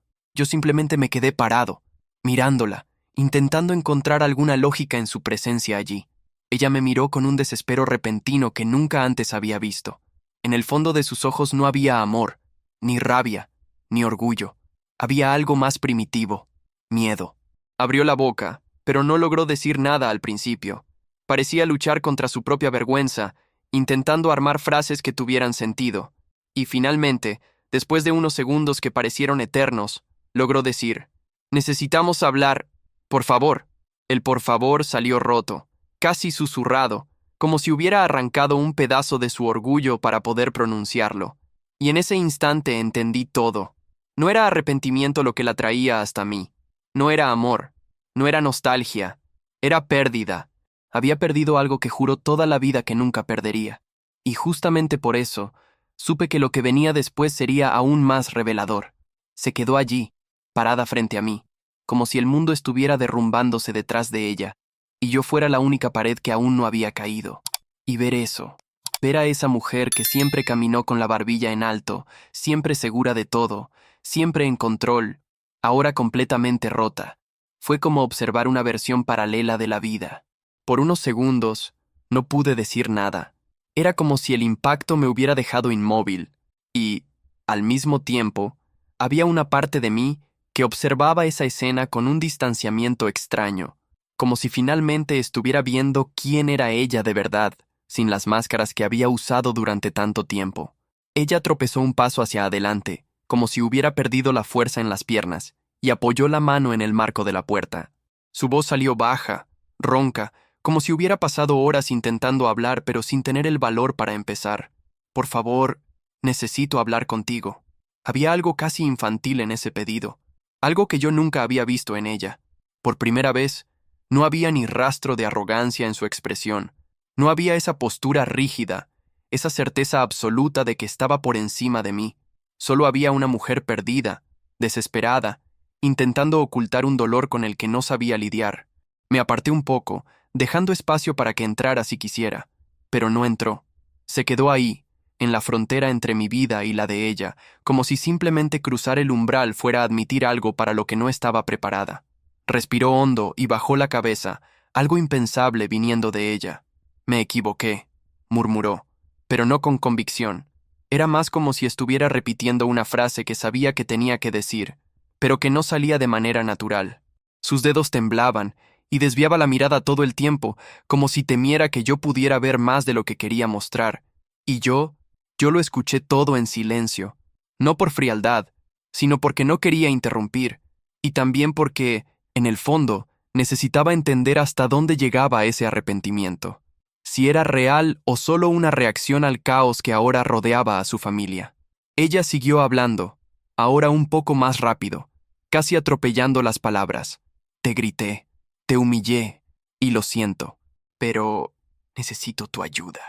simplemente me quedé parado, mirándola, intentando encontrar alguna lógica en su presencia allí. Ella me miró con un desespero repentino que nunca antes había visto. En el fondo de sus ojos no había amor, ni rabia, ni orgullo. Había algo más primitivo, miedo. Abrió la boca, pero no logró decir nada al principio. Parecía luchar contra su propia vergüenza, intentando armar frases que tuvieran sentido. Y finalmente, después de unos segundos que parecieron eternos, logró decir: «Necesitamos hablar, por favor». El por favor salió roto, casi susurrado, como si hubiera arrancado un pedazo de su orgullo para poder pronunciarlo. Y en ese instante entendí todo. No era arrepentimiento lo que la traía hasta mí. No era amor. No era nostalgia. Era pérdida. Había perdido algo que juró toda la vida que nunca perdería. Y justamente por eso, Supe que lo que venía después sería aún más revelador. Se quedó allí, parada frente a mí, como si el mundo estuviera derrumbándose detrás de ella, y yo fuera la única pared que aún no había caído. Y ver eso, ver a esa mujer que siempre caminó con la barbilla en alto, siempre segura de todo, siempre en control, ahora completamente rota, fue como observar una versión paralela de la vida. Por unos segundos, no pude decir nada. Era como si el impacto me hubiera dejado inmóvil, y, al mismo tiempo, había una parte de mí que observaba esa escena con un distanciamiento extraño, como si finalmente estuviera viendo quién era ella de verdad, sin las máscaras que había usado durante tanto tiempo. Ella tropezó un paso hacia adelante, como si hubiera perdido la fuerza en las piernas, y apoyó la mano en el marco de la puerta. Su voz salió baja, ronca, como si hubiera pasado horas intentando hablar pero sin tener el valor para empezar. Por favor, necesito hablar contigo. Había algo casi infantil en ese pedido, algo que yo nunca había visto en ella. Por primera vez, no había ni rastro de arrogancia en su expresión. No había esa postura rígida, esa certeza absoluta de que estaba por encima de mí. Solo había una mujer perdida, desesperada, intentando ocultar un dolor con el que no sabía lidiar. Me aparté un poco, dejando espacio para que entrara si quisiera, pero no entró. Se quedó ahí, en la frontera entre mi vida y la de ella, como si simplemente cruzar el umbral fuera a admitir algo para lo que no estaba preparada. Respiró hondo y bajó la cabeza, algo impensable viniendo de ella. Me equivoqué, murmuró, pero no con convicción. Era más como si estuviera repitiendo una frase que sabía que tenía que decir, pero que no salía de manera natural. Sus dedos temblaban, y desviaba la mirada todo el tiempo, como si temiera que yo pudiera ver más de lo que quería mostrar. Y yo lo escuché todo en silencio, no por frialdad, sino porque no quería interrumpir, y también porque, en el fondo, necesitaba entender hasta dónde llegaba ese arrepentimiento, si era real o solo una reacción al caos que ahora rodeaba a su familia. Ella siguió hablando, ahora un poco más rápido, casi atropellando las palabras. Te grité. Te humillé, y lo siento, pero necesito tu ayuda.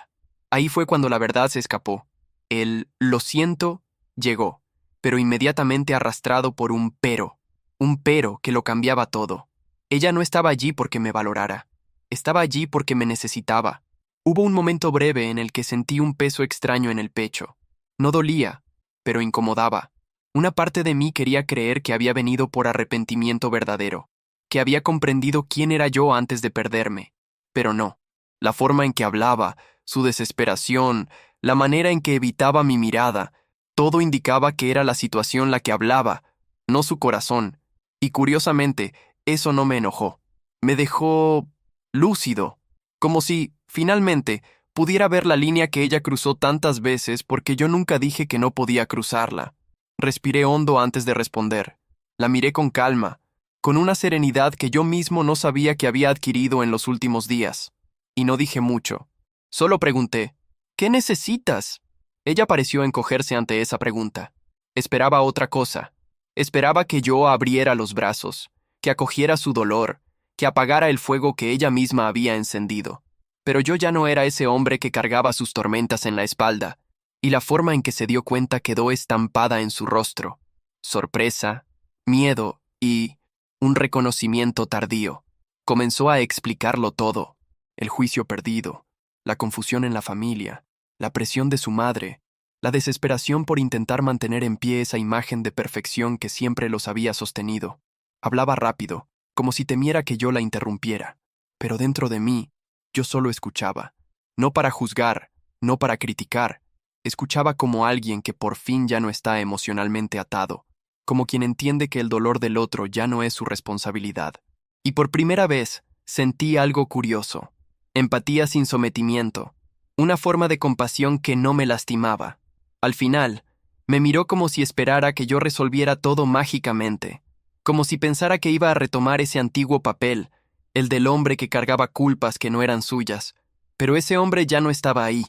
Ahí fue cuando la verdad se escapó. El lo siento llegó, pero inmediatamente arrastrado por un pero que lo cambiaba todo. Ella no estaba allí porque me valorara, estaba allí porque me necesitaba. Hubo un momento breve en el que sentí un peso extraño en el pecho. No dolía, pero incomodaba. Una parte de mí quería creer que había venido por arrepentimiento verdadero, que había comprendido quién era yo antes de perderme. Pero no. La forma en que hablaba, su desesperación, la manera en que evitaba mi mirada, todo indicaba que era la situación la que hablaba, no su corazón. Y curiosamente, eso no me enojó. Me dejó lúcido, como si, finalmente, pudiera ver la línea que ella cruzó tantas veces porque yo nunca dije que no podía cruzarla. Respiré hondo antes de responder. La miré con calma, con una serenidad que yo mismo no sabía que había adquirido en los últimos días. Y no dije mucho. Solo pregunté, ¿qué necesitas? Ella pareció encogerse ante esa pregunta. Esperaba otra cosa. Esperaba que yo abriera los brazos, que acogiera su dolor, que apagara el fuego que ella misma había encendido. Pero yo ya no era ese hombre que cargaba sus tormentas en la espalda, y la forma en que se dio cuenta quedó estampada en su rostro. Sorpresa, miedo y un reconocimiento tardío. Comenzó a explicarlo todo. El juicio perdido, la confusión en la familia, la presión de su madre, la desesperación por intentar mantener en pie esa imagen de perfección que siempre los había sostenido. Hablaba rápido, como si temiera que yo la interrumpiera. Pero dentro de mí, yo solo escuchaba. No para juzgar, no para criticar. Escuchaba como alguien que por fin ya no está emocionalmente atado, como quien entiende que el dolor del otro ya no es su responsabilidad. Y por primera vez sentí algo curioso, empatía sin sometimiento, una forma de compasión que no me lastimaba. Al final, me miró como si esperara que yo resolviera todo mágicamente, como si pensara que iba a retomar ese antiguo papel, el del hombre que cargaba culpas que no eran suyas. Pero ese hombre ya no estaba ahí,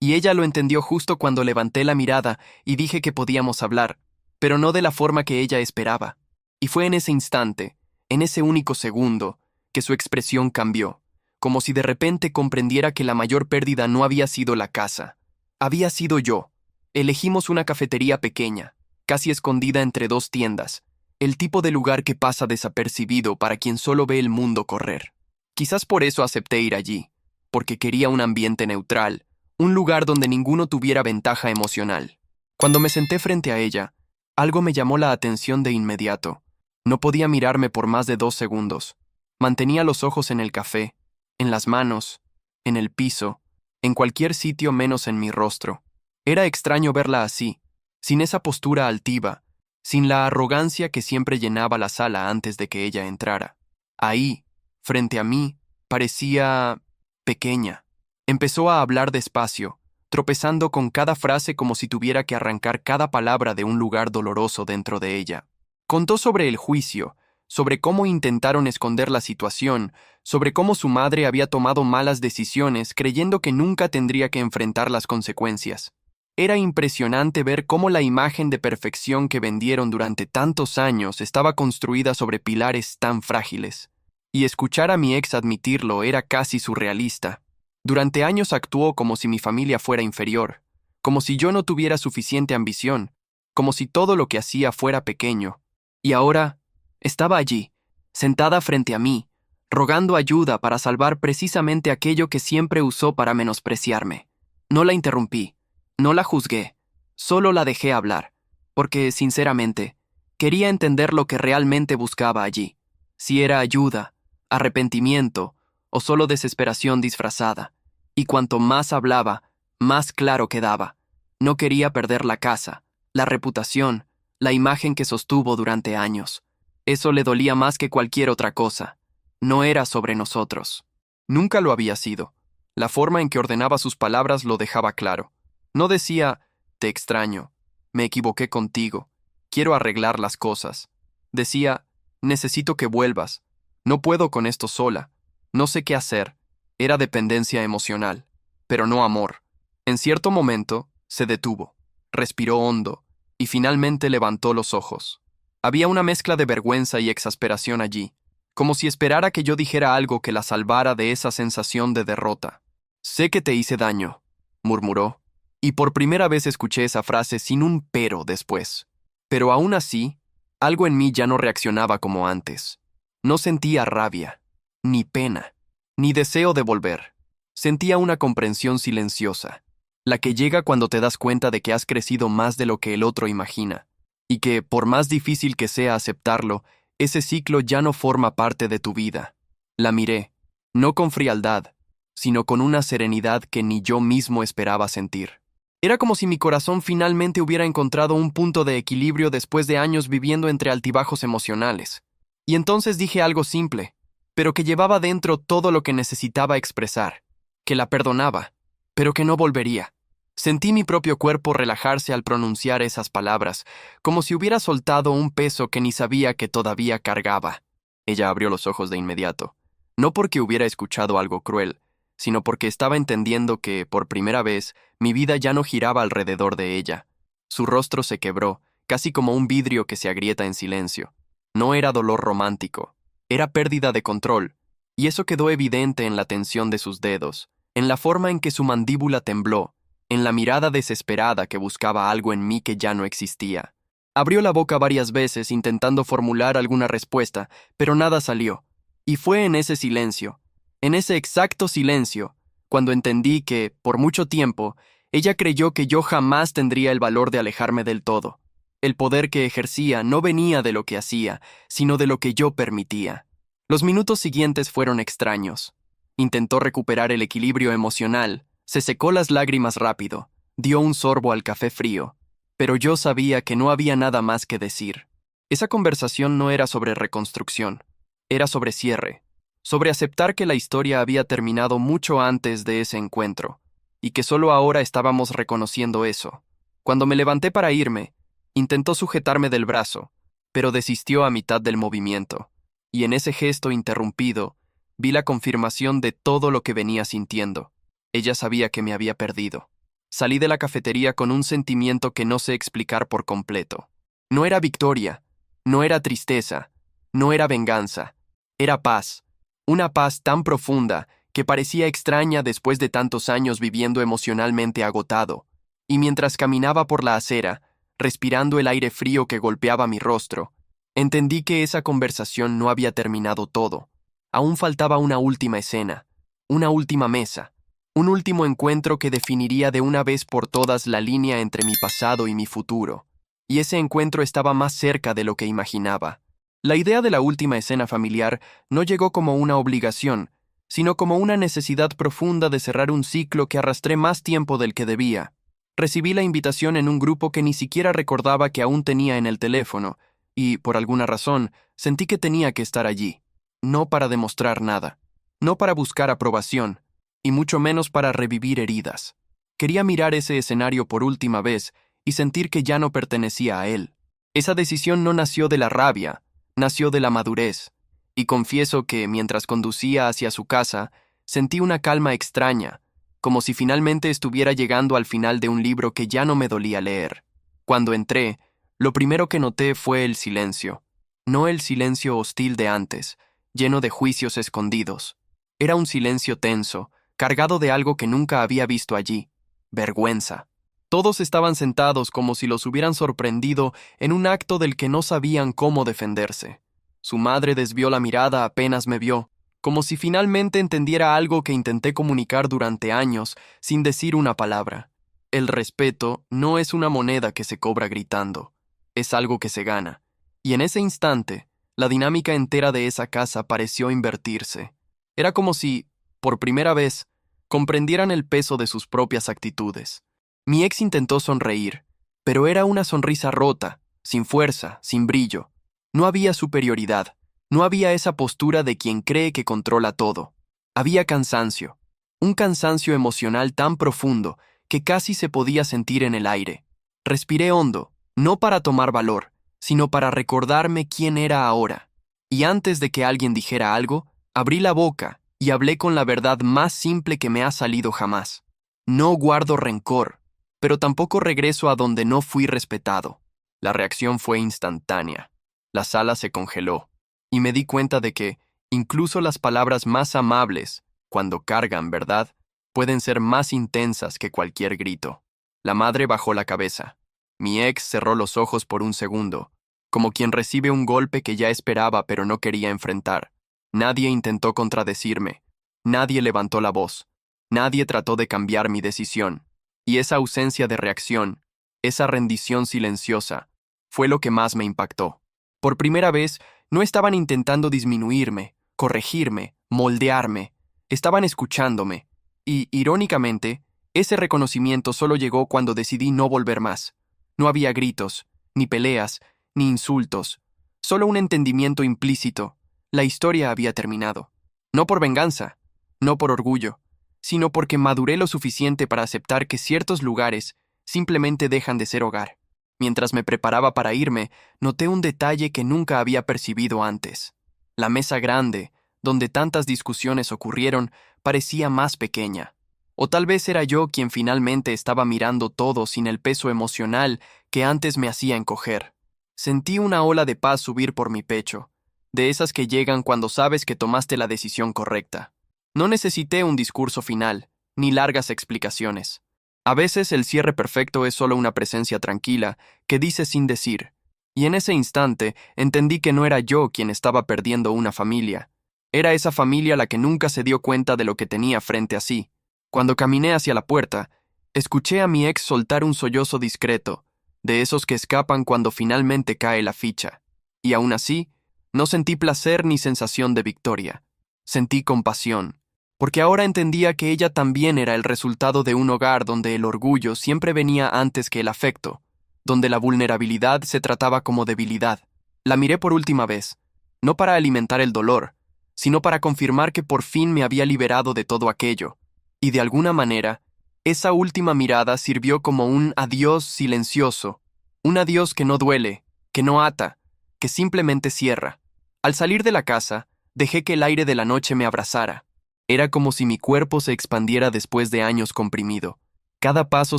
y ella lo entendió justo cuando levanté la mirada y dije que podíamos hablar, pero no de la forma que ella esperaba. Y fue en ese instante, en ese único segundo, que su expresión cambió, como si de repente comprendiera que la mayor pérdida no había sido la casa, había sido yo, Elegimos una cafetería pequeña, casi escondida entre dos tiendas, el tipo de lugar que pasa desapercibido para quien solo ve el mundo correr. Quizás por eso acepté ir allí, porque quería un ambiente neutral, un lugar donde ninguno tuviera ventaja emocional. Cuando me senté frente a ella, algo me llamó la atención de inmediato. No podía mirarme por más de 2 segundos. Mantenía los ojos en el café, en las manos, en el piso, en cualquier sitio menos en mi rostro. Era extraño verla así, sin esa postura altiva, sin la arrogancia que siempre llenaba la sala antes de que ella entrara. Ahí, frente a mí, parecía pequeña. Empezó a hablar despacio, tropezando con cada frase como si tuviera que arrancar cada palabra de un lugar doloroso dentro de ella. Contó sobre el juicio, sobre cómo intentaron esconder la situación, sobre cómo su madre había tomado malas decisiones creyendo que nunca tendría que enfrentar las consecuencias. Era impresionante ver cómo la imagen de perfección que vendieron durante tantos años estaba construida sobre pilares tan frágiles. Y escuchar a mi ex admitirlo era casi surrealista. Durante años actuó como si mi familia fuera inferior, como si yo no tuviera suficiente ambición, como si todo lo que hacía fuera pequeño. Y ahora estaba allí, sentada frente a mí, rogando ayuda para salvar precisamente aquello que siempre usó para menospreciarme. No la interrumpí, no la juzgué, solo la dejé hablar, porque, sinceramente, quería entender lo que realmente buscaba allí, si era ayuda, arrepentimiento o solo desesperación disfrazada. Y cuanto más hablaba, más claro quedaba. No quería perder la casa, la reputación, la imagen que sostuvo durante años. Eso le dolía más que cualquier otra cosa. No era sobre nosotros. Nunca lo había sido. La forma en que ordenaba sus palabras lo dejaba claro. No decía, te extraño, me equivoqué contigo, quiero arreglar las cosas. Decía, necesito que vuelvas, no puedo con esto sola, no sé qué hacer. Era dependencia emocional, pero no amor. En cierto momento, se detuvo, respiró hondo, y finalmente levantó los ojos. Había una mezcla de vergüenza y exasperación allí, como si esperara que yo dijera algo que la salvara de esa sensación de derrota. Sé que te hice daño, murmuró, y por primera vez escuché esa frase sin un pero después. Pero aún así, algo en mí ya no reaccionaba como antes. No sentía rabia, ni pena, ni deseo de volver. Sentía una comprensión silenciosa, la que llega cuando te das cuenta de que has crecido más de lo que el otro imagina, y que, por más difícil que sea aceptarlo, ese ciclo ya no forma parte de tu vida. La miré, no con frialdad, sino con una serenidad que ni yo mismo esperaba sentir. Era como si mi corazón finalmente hubiera encontrado un punto de equilibrio después de años viviendo entre altibajos emocionales. Y entonces dije algo simple, pero que llevaba dentro todo lo que necesitaba expresar, que la perdonaba, pero que no volvería. Sentí mi propio cuerpo relajarse al pronunciar esas palabras, como si hubiera soltado un peso que ni sabía que todavía cargaba. Ella abrió los ojos de inmediato, no porque hubiera escuchado algo cruel, sino porque estaba entendiendo que, por primera vez, mi vida ya no giraba alrededor de ella. Su rostro se quebró, casi como un vidrio que se agrieta en silencio. No era dolor romántico, era pérdida de control, y eso quedó evidente en la tensión de sus dedos, en la forma en que su mandíbula tembló, en la mirada desesperada que buscaba algo en mí que ya no existía. Abrió la boca varias veces intentando formular alguna respuesta, pero nada salió. Y fue en ese silencio, en ese exacto silencio, cuando entendí que, por mucho tiempo, ella creyó que yo jamás tendría el valor de alejarme del todo. El poder que ejercía no venía de lo que hacía, sino de lo que yo permitía. Los minutos siguientes fueron extraños. Intentó recuperar el equilibrio emocional, se secó las lágrimas rápido, dio un sorbo al café frío, pero yo sabía que no había nada más que decir. Esa conversación no era sobre reconstrucción, era sobre cierre, sobre aceptar que la historia había terminado mucho antes de ese encuentro, y que solo ahora estábamos reconociendo eso. Cuando me levanté para irme, intentó sujetarme del brazo, pero desistió a mitad del movimiento, y en ese gesto interrumpido, vi la confirmación de todo lo que venía sintiendo. Ella sabía que me había perdido. Salí de la cafetería con un sentimiento que no sé explicar por completo. No era victoria, no era tristeza, no era venganza, era paz. Una paz tan profunda que parecía extraña después de tantos años viviendo emocionalmente agotado. y mientras caminaba por la acera, respirando el aire frío que golpeaba mi rostro, entendí que esa conversación no había terminado todo. Aún faltaba una última escena, una última mesa, un último encuentro que definiría de una vez por todas la línea entre mi pasado y mi futuro. Y ese encuentro estaba más cerca de lo que imaginaba. La idea de la última escena familiar no llegó como una obligación, sino como una necesidad profunda de cerrar un ciclo que arrastré más tiempo del que debía. Recibí la invitación en un grupo que ni siquiera recordaba que aún tenía en el teléfono, y, por alguna razón, sentí que tenía que estar allí. No para demostrar nada, no para buscar aprobación, y mucho menos para revivir heridas. Quería mirar ese escenario por última vez y sentir que ya no pertenecía a él. Esa decisión no nació de la rabia, nació de la madurez, y confieso que, mientras conducía hacia su casa, sentí una calma extraña, como si finalmente estuviera llegando al final de un libro que ya no me dolía leer. Cuando entré, lo primero que noté fue el silencio. No el silencio hostil de antes, lleno de juicios escondidos. Era un silencio tenso, cargado de algo que nunca había visto allí: vergüenza. Todos estaban sentados como si los hubieran sorprendido en un acto del que no sabían cómo defenderse. Su madre desvió la mirada apenas me vio, como si finalmente entendiera algo que intenté comunicar durante años sin decir una palabra. El respeto no es una moneda que se cobra gritando, es algo que se gana. Y en ese instante, la dinámica entera de esa casa pareció invertirse. Era como si, por primera vez, comprendieran el peso de sus propias actitudes. Mi ex intentó sonreír, pero era una sonrisa rota, sin fuerza, sin brillo. No había superioridad, no había esa postura de quien cree que controla todo. Había cansancio, un cansancio emocional tan profundo que casi se podía sentir en el aire. Respiré hondo, no para tomar valor, sino para recordarme quién era ahora. Y antes de que alguien dijera algo, abrí la boca y hablé con la verdad más simple que me ha salido jamás. No guardo rencor, pero tampoco regreso a donde no fui respetado. La reacción fue instantánea. La sala se congeló, y me di cuenta de que, incluso las palabras más amables, cuando cargan verdad, pueden ser más intensas que cualquier grito. La madre bajó la cabeza. Mi ex cerró los ojos por un segundo, como quien recibe un golpe que ya esperaba pero no quería enfrentar. Nadie intentó contradecirme. Nadie levantó la voz. Nadie trató de cambiar mi decisión. Y esa ausencia de reacción, esa rendición silenciosa, fue lo que más me impactó. Por primera vez, no estaban intentando disminuirme, corregirme, moldearme. Estaban escuchándome. Y, irónicamente, ese reconocimiento solo llegó cuando decidí no volver más. No había gritos, ni peleas, ni insultos. Solo un entendimiento implícito. La historia había terminado. No por venganza, no por orgullo, sino porque maduré lo suficiente para aceptar que ciertos lugares simplemente dejan de ser hogar. Mientras me preparaba para irme, noté un detalle que nunca había percibido antes. La mesa grande, donde tantas discusiones ocurrieron, parecía más pequeña. O tal vez era yo quien finalmente estaba mirando todo sin el peso emocional que antes me hacía encoger. Sentí una ola de paz subir por mi pecho, de esas que llegan cuando sabes que tomaste la decisión correcta. No necesité un discurso final, ni largas explicaciones. A veces el cierre perfecto es solo una presencia tranquila que dice sin decir. Y en ese instante entendí que no era yo quien estaba perdiendo una familia. Era esa familia la que nunca se dio cuenta de lo que tenía frente a sí. Cuando caminé hacia la puerta, escuché a mi ex soltar un sollozo discreto, de esos que escapan cuando finalmente cae la ficha. Y aún así, no sentí placer ni sensación de victoria. Sentí compasión, porque ahora entendía que ella también era el resultado de un hogar donde el orgullo siempre venía antes que el afecto, donde la vulnerabilidad se trataba como debilidad. La miré por última vez, no para alimentar el dolor, sino para confirmar que por fin me había liberado de todo aquello, y de alguna manera, esa última mirada sirvió como un adiós silencioso, un adiós que no duele, que no ata, que simplemente cierra. Al salir de la casa, dejé que el aire de la noche me abrazara. Era como si mi cuerpo se expandiera después de años comprimido. Cada paso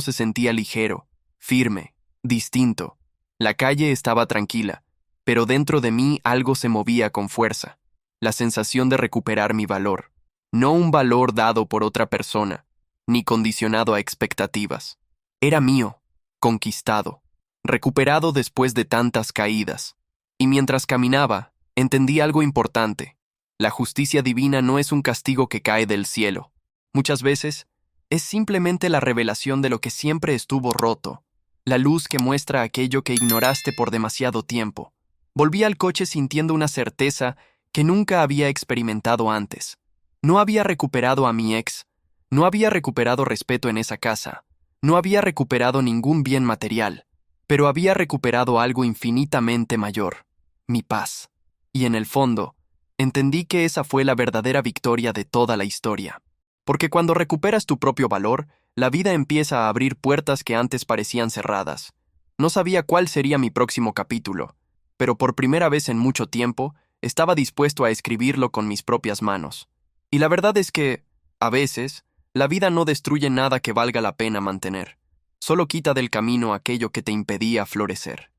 se sentía ligero, firme, distinto. La calle estaba tranquila, pero dentro de mí algo se movía con fuerza. La sensación de recuperar mi valor. No un valor dado por otra persona, ni condicionado a expectativas. Era mío, conquistado, recuperado después de tantas caídas. Y mientras caminaba, entendí algo importante. La justicia divina no es un castigo que cae del cielo. Muchas veces, es simplemente la revelación de lo que siempre estuvo roto, la luz que muestra aquello que ignoraste por demasiado tiempo. Volví al coche sintiendo una certeza que nunca había experimentado antes. No había recuperado a mi ex, no había recuperado respeto en esa casa, no había recuperado ningún bien material, pero había recuperado algo infinitamente mayor, mi paz. Y en el fondo, entendí que esa fue la verdadera victoria de toda la historia. Porque cuando recuperas tu propio valor, la vida empieza a abrir puertas que antes parecían cerradas. No sabía cuál sería mi próximo capítulo, pero por primera vez en mucho tiempo, estaba dispuesto a escribirlo con mis propias manos. Y la verdad es que, a veces, la vida no destruye nada que valga la pena mantener. Solo quita del camino aquello que te impedía florecer.